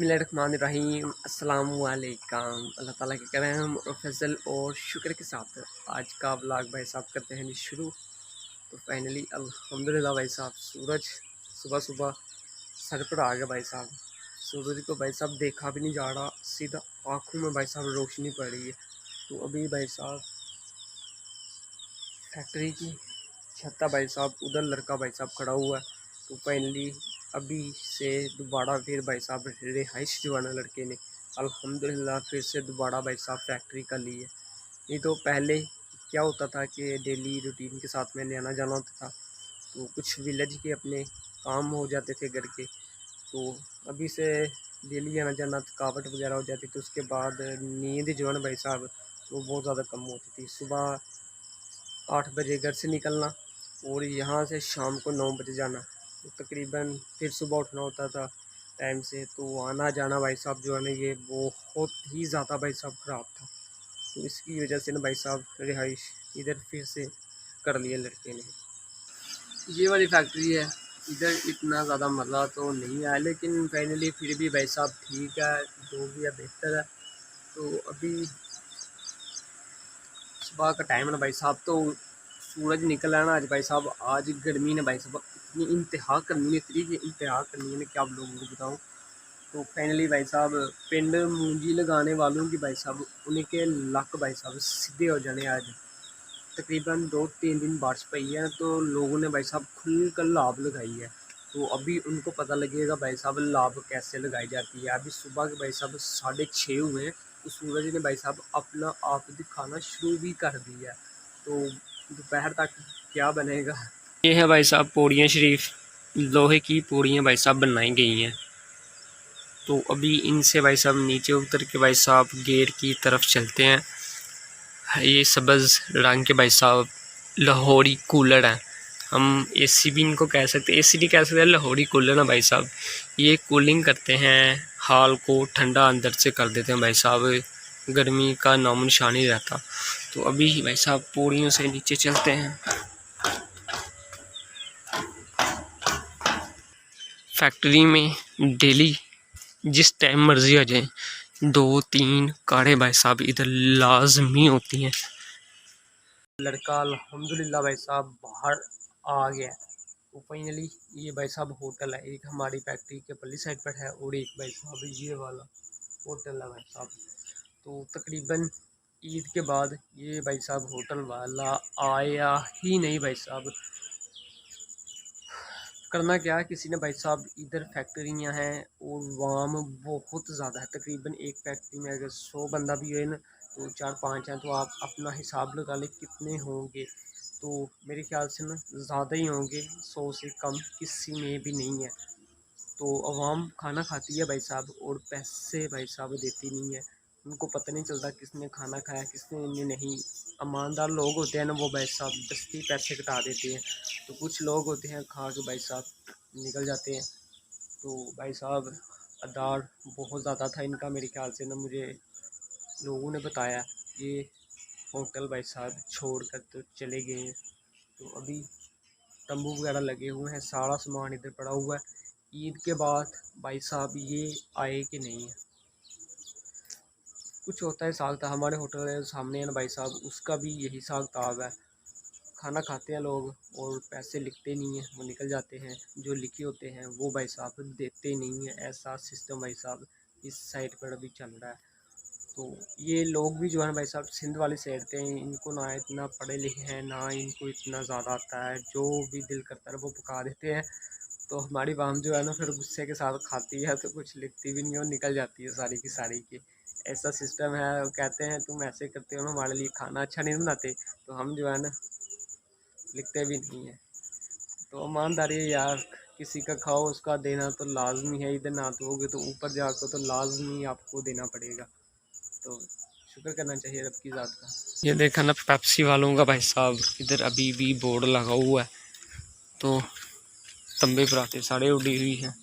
बिस्मिल्लाहिर्रहमानिर्रहीम अस्सलामुअलैकुम। अल्लाह ताला के करम और फजल और शुक्र के साथ आज का व्लॉग भाई साहब करते हैं शुरू। तो फाइनली अल्हम्दुलिल्लाह भाई साहब सूरज सुबह सुबह सर पर आ गया भाई साहब। सूरज को भाई साहब देखा भी नहीं जा रहा, सीधा आँखों में भाई साहब रोशनी पड़ रही है। तो अभी भाई साहब फैक्ट्री की छत्ता भाई साहब उधर लड़का भाई साहब खड़ा हुआ है। तो फाइनली अभी से दोबारा फिर भाई साहब रिहाइश जो है ना लड़के ने अल्हम्दुलिल्लाह फिर से दोबारा भाई साहब फैक्ट्री का ली है। नहीं तो पहले क्या होता था कि डेली रूटीन के साथ मैंने आना जाना होता था, तो कुछ विलेज के अपने काम हो जाते थे घर के। तो अभी से डेली आना जाना थकावट वगैरह हो जाती थी। तो उसके बाद नींद जो है ना भाई साहब वो बहुत ज़्यादा कम होती थी। सुबह 8 बजे घर से निकलना और यहाँ से शाम को 9 बजे जाना, तो तकरीबन फिर सुबह उठना होता था टाइम से। तो आना जाना भाई साहब जो है ना ये बहुत ही ज़्यादा भाई साहब ख़राब था। तो इसकी वजह से ना भाई साहब रिहाइश इधर फिर से कर लिया लड़के ने। ये वाली फैक्ट्री है, इधर इतना ज़्यादा मज़ा तो नहीं आया, लेकिन फाइनली फिर भी भाई साहब ठीक है, जो भी है बेहतर है। तो अभी सुबह का टाइम है ना भाई साहब, तो सूरज निकल है ना आज भाई साहब। आज गर्मी ने भाई साहब इतनी इंतहा करनी है, इतनी की इंतहा करनी है ना, क्या आप लोगों को बताऊँ। तो फाइनली भाई साहब पिंड मूंजी लगाने वालों की भाई साहब उनके लक भाई साहब सीधे हो जाने। आज तकरीबन 2-3 दिन बारिश पई है, तो लोगों ने भाई साहब खुल कर लाभ लगाई है। तो अभी उनको पता लगेगा भाई साहब लाभ कैसे लगाई जाती है। अभी सुबह के भाई साहब 6:30 हुए हैं, तो सूरज ने भाई साहब अपना आप दिखाना शुरू भी कर दिया है। तो दोपहर तक क्या बनेगा। ये है भाई साहब पौड़ियाँ शरीफ, लोहे की पौड़ियाँ भाई साहब बनाई गई हैं। तो अभी इनसे भाई साहब नीचे उतर के भाई साहब गेट की तरफ चलते हैं। ये सब्ज़ रंग के भाई साहब लाहौरी कूलर हैं, हम एसी भी इनको कह सकते, एसी नहीं कह सकते, लाहौरी कूलर है भाई साहब। ये कूलिंग करते हैं, हाल को ठंडा अंदर से कर देते हैं भाई साहब, गर्मी का नामो निशान नहीं रहता। तो अभी भाई साहब पौड़ियों से नीचे चलते हैं। फैक्ट्री में डेली जिस टाइम मर्जी आ जाए 2-3 कारें भाई साहब इधर लाजमी होती हैं। लड़का अल्हम्दुलिल्लाह भाई साहब बाहर आ गया। तो फाइनली ये भाई साहब होटल है, एक हमारी फैक्ट्री के पल्ली साइड पर है और एक भाई साहब ये वाला होटल है भाई साहब। तो तकरीबन ईद के बाद ये भाई साहब होटल वाला आया ही नहीं भाई साहब। करना क्या, किसी ने भाई साहब इधर फैक्ट्रियाँ हैं और वाम बहुत ज़्यादा है। तकरीबन एक फैक्ट्री में अगर 100 बंदा भी है ना, तो 4-5 हैं, तो आप अपना हिसाब लगा लें कितने होंगे। तो मेरे ख्याल से ना ज़्यादा ही होंगे, 100 से कम किसी में भी नहीं है। तो अवाम खाना खाती है भाई साहब और पैसे भाई साहब देती नहीं है। उनको पता नहीं चलता किसने खाना खाया किसने नहीं। ईमानदार लोग होते हैं ना वो भाई साहब दस्ती पैसे कटा देते हैं। तो कुछ लोग होते हैं खा के भाई साहब निकल जाते हैं। तो भाई साहब अदार बहुत ज़्यादा था इनका, मेरे ख्याल से ना मुझे लोगों ने बताया ये होटल भाई साहब छोड़ कर तो चले गए हैं। तो अभी तंबू वगैरह लगे हुए हैं, सारा सामान इधर पड़ा हुआ है। ईद के बाद भाई साहब ये आए कि नहीं है, कुछ होता है साग था हमारे होटल के सामने है ना भाई साहब, उसका भी यही साग ताब है। खाना खाते हैं लोग और पैसे लिखते नहीं हैं, वो निकल जाते हैं। जो लिखे होते हैं वो भाई साहब देते नहीं हैं। ऐसा सिस्टम भाई साहब इस साइड पर अभी चल रहा है। तो ये लोग भी जो है भाई साहब सिंध वाली साइड के हैं, इनको ना इतना पढ़े लिखे हैं ना इनको इतना ज़्यादा आता है, जो भी दिल करता है वो पका देते हैं। तो हमारी वाम जो है ना फिर गुस्से के साथ खाती है, तो कुछ लिखती भी नहीं और निकल जाती है सारी की सारी की। ऐसा सिस्टम है। वो कहते हैं तुम ऐसे करते हो ना हमारे लिए खाना अच्छा नहीं बनाते, तो हम जो है ना लिखते भी नहीं है। तो ईमानदारी है यार, किसी का खाओ उसका देना तो लाजमी है। इधर ना दोगे तो ऊपर जाकर तो लाजमी आपको देना पड़ेगा। तो शुक्र करना चाहिए रब की ज़ात का। ये देखा ना पेप्सी वालों का भाई साहब इधर अभी भी बोर्ड लगा हुआ है। तो तंबे पराठे साढ़े उड़ी हुई है।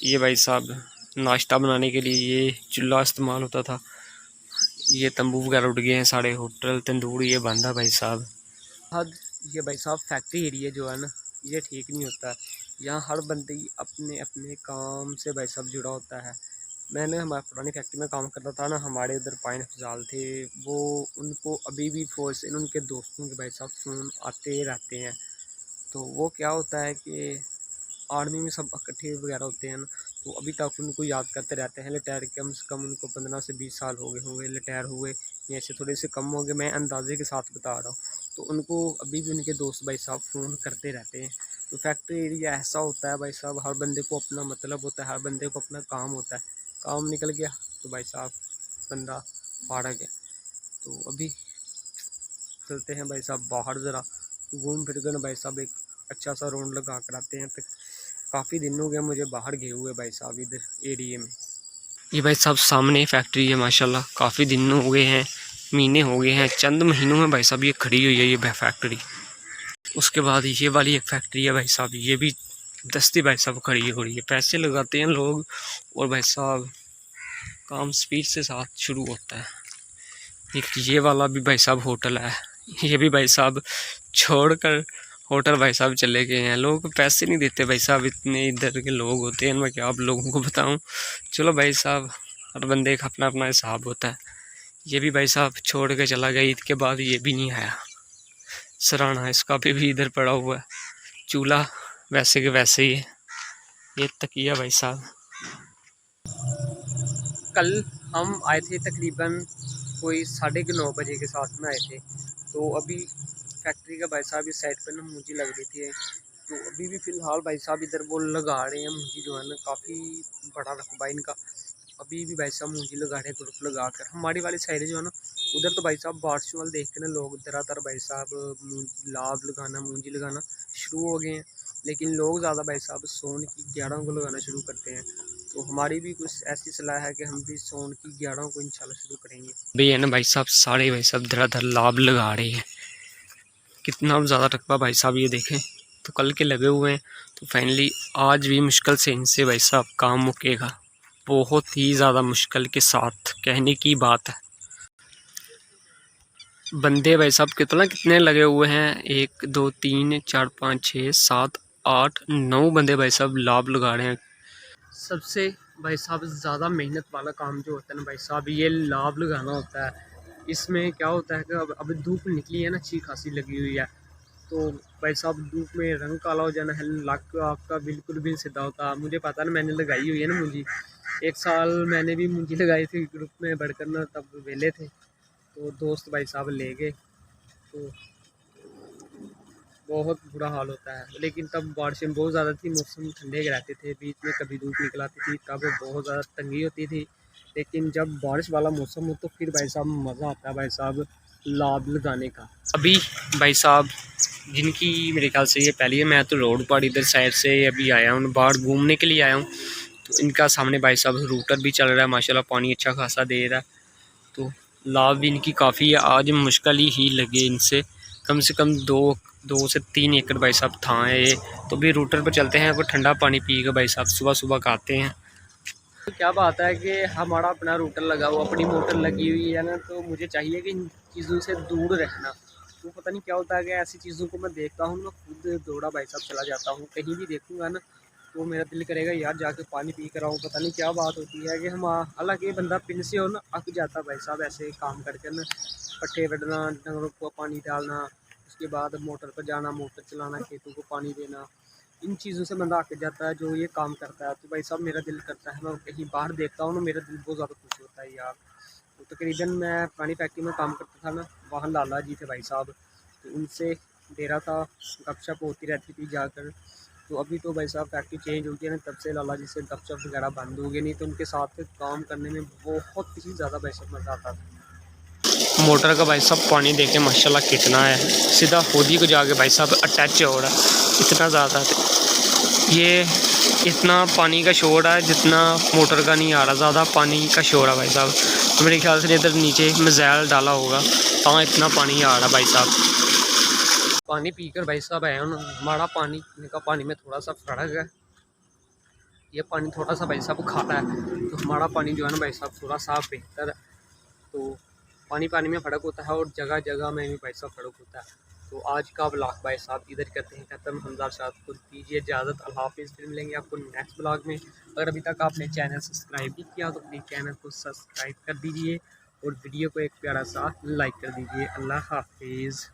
ये भाई साहब नाश्ता बनाने के लिए ये चूल्हा इस्तेमाल होता था। ये तंबू वगैरह उड़ गए हैं, साढ़े होटल तंदूर ये बंद है भाई साहब। हद ये भाई साहब फैक्ट्री एरिया जो है ना ये ठीक नहीं होता। यहाँ हर बंदे अपने अपने काम से भाई साहब जुड़ा होता है। मैंने हमारी पुरानी फैक्ट्री में काम करता था ना, हमारे उधर पाइन अफजाल थे, वो उनको अभी भी फ़ौज से उनके दोस्तों के भाई साहब फ़ोन आते रहते हैं। तो वो क्या होता है कि आर्मी में सब इकट्ठे वगैरह होते हैं ना, तो अभी तक उनको याद करते रहते हैं। रिटायर कम से कम उनको 15 से 20 साल हो गए होंगे रिटायर हुए, या ऐसे थोड़े से कम हो गए, मैं अंदाजे के साथ बता रहा हूँ। तो उनको अभी भी उनके दोस्त भाई साहब फ़ोन करते रहते हैं। तो फैक्ट्री एरिया ऐसा होता है भाई साहब, हर बंदे को अपना मतलब होता है, हर बंदे को अपना काम होता है। काम निकल गया तो भाई साहब बंदा फाड़क है। तो अभी चलते हैं भाई साहब बाहर, ज़रा घूम फिर कर भाई साहब एक अच्छा सा राउंड लगा कर आते हैं। तो काफ़ी दिन हो गया मुझे बाहर गए हुए भाई साहब इधर एरिए में। ये भाई साहब सामने फैक्ट्री है माशाल्लाह, काफ़ी दिन हो गए हैं, महीने हो गए हैं, चंद महीनों में भाई साहब ये खड़ी हुई है ये फैक्ट्री। उसके बाद ये वाली एक फैक्ट्री है भाई साहब, ये भी दस्ती भाई साहब खड़ी हो रही है। पैसे लगाते हैं लोग और भाई साहब काम स्पीड से साथ शुरू होता है। एक ये वाला भी भाई साहब होटल है, ये भी भाई साहब छोड़कर होटल भाई साहब चले गए हैं। लोगों को पैसे नहीं देते भाई साहब, इतने इधर के लोग होते हैं, मैं क्या आप लोगों को बताऊं। चलो भाई साहब हर बंदे का अपना अपना हिसाब होता है। ये भी भाई साहब छोड़ के चला गया, ईद के बाद ये भी नहीं आया। सराहना इसका भी इधर पड़ा हुआ है, चूल्हा वैसे के वैसे ही है। ये तकिया भाई साहब, कल हम आए थे तकरीबन कोई 9:30 बजे के साथ में आए थे। तो अभी फैक्ट्री का भाई साहब इस साइड पर ना मुंजी लग रही थी, तो अभी भी फ़िलहाल भाई साहब इधर वो लगा रहे हैं मुंजी, जो है ना काफ़ी बड़ा रकबा इनका। अभी भी भाई साहब मुंजी लगा रहे हैं ग्रुप लगा कर। हमारी वाली साइड जो है ना, उधर तो भाई साहब बारिश वाल देख के ना लोग ज़्यादातर भाई साहब लाभ लगाना मूंजी लगाना शुरू हो गए हैं। लेकिन लोग ज़्यादा भाई साहब सोन की 11 को लगाना शुरू करते हैं। तो हमारी भी कुछ ऐसी सलाह है कि हम भी सोन की 11 को इंशाल्लाह शुरू करेंगे। भाई है ना भाई साहब सारे भाई साहब धड़ाधड़ लाभ लगा रहे हैं, कितना ज़्यादा रकबा भाई साहब ये देखें। तो कल के लगे हुए हैं, तो फाइनली आज भी मुश्किल से इनसे भाई साहब काम मुकेगा, बहुत ही ज़्यादा मुश्किल के साथ, कहने की बात है। बंदे भाई साहब कितने लगे हुए हैं, 1 2 3 4 5 6 7 8 9 बंदे भाई साहब लाभ लगा रहे हैं। सबसे भाई साहब ज़्यादा मेहनत वाला काम जो होता है ना भाई साहब, ये लाभ लगाना होता है। इसमें क्या होता है कि अब धूप निकली है ना, अच्छी खासी लगी हुई है, तो भाई साहब धूप में रंग काला हो जाना है, लक आपका बिल्कुल भी सीधा होता। मुझे पता ना, मैंने लगाई हुई है ना मुंजी, 1 साल मैंने भी मुंजी लगाई थी ग्रुप में बढ़कर ना, तब वेले थे तो दोस्त भाई साहब ले गए, तो बहुत बुरा हाल होता है। लेकिन तब बारिशें बहुत ज़्यादा थी, मौसम ठंडे के रहते थे, बीच में कभी धूप निकल आती थी, तब बहुत ज़्यादा तंगी होती थी। लेकिन जब बारिश वाला मौसम हो तो फिर भाई साहब मज़ा आता है भाई साहब लाभ लगाने का। अभी भाई साहब जिनकी मेरे ख्याल से ये पहली है, मैं तो रोड पर इधर साइड से अभी आया हूँ, बाहर घूमने के लिए आया हूँ। तो इनका सामने भाई साहब रूटर भी चल रहा है माशाल्लाह, पानी अच्छा खासा दे रहा है, तो लाभ भी इनकी काफ़ी है। आज मुश्किल ही लगे इनसे, कम से कम 2 से 3 एकड़ भाई साहब था है ये। तो भी रूटर पर चलते हैं, कोई ठंडा पानी पी के भाई साहब सुबह सुबह का आते हैं। तो क्या बात है कि हमारा अपना रूटर लगा हुआ, अपनी मोटर लगी हुई है ना, तो मुझे चाहिए कि इन चीज़ों से दूर रहना। तो पता नहीं क्या होता है कि ऐसी चीज़ों को मैं देखता हूँ, मैं खुद दौड़ा भाई साहब चला जाता हूँ। कहीं भी देखूँगा ना तो मेरा दिल करेगा यार जाके पानी पी कर आऊँ। पता नहीं क्या बात होती है कि हम, हालांकि बंदा पिन से हो ना अक जाता भाई साहब ऐसे काम करके ना, पट्ठे वढ़ना, डंगरों को पानी डालना, उसके बाद मोटर पर जाना, मोटर चलाना, खेतों को पानी देना, इन चीज़ों से बंदा आके जाता है जो ये काम करता है। तो भाई साहब मेरा दिल करता है, मैं कहीं बाहर देखता हूँ ना, मेरा दिल बहुत ज़्यादा खुश होता है यार। तो तकरीबन मैं पुरानी फैक्ट्री में काम करता था ना, वहाँ लाला जी थे भाई साहब, तो उनसे डेरा था, गपशप होती रहती थी जाकर। तो अभी तो भाई साहब फैक्ट्री चेंज हो गई है ना, तब से लाला जी से गपशप वगैरह बंद हो गई, नहीं तो उनके साथ काम करने में बहुत ही ज़्यादा भाई साहब मज़ा आता था। मोटर का भाई साहब पानी देखे माशाल्लाह कितना है, सीधा होदी को जाके भाई साहब अटैच हो रहा है, इतना ज़्यादा। ये इतना पानी का शोर है जितना मोटर का नहीं आ रहा, ज़्यादा पानी का शोर है भाई साहब। तो मेरे ख्याल से इधर नीचे मिज़ाइल डाला होगा, हाँ इतना पानी आ रहा भाई साहब। पानी पीकर भाई साहब आया ना, हमारा पानी इनका पानी में थोड़ा सा फ़र्क है, ये पानी थोड़ा सा भाई साहब खारा है, तो हमारा पानी जो है ना भाई साहब थोड़ा सा बेहतर है। तो पानी में फ़र्क होता है और जगह जगह में भी भाई साहब फ़र्क होता है। तो आज का ब्लॉग भाई साहब इधर करते हैं ख़त्म। हमजा साहब को दीजिए इजाज़त। अल्लाह हाफ़िज़। फिर मिलेंगे आपको नेक्स्ट ब्लॉग में। अगर अभी तक आपने चैनल सब्सक्राइब नहीं किया तो प्लीज़ चैनल को सब्सक्राइब कर दीजिए और वीडियो को एक प्यारा सा लाइक कर दीजिए। अल्लाह हाफ़िज़।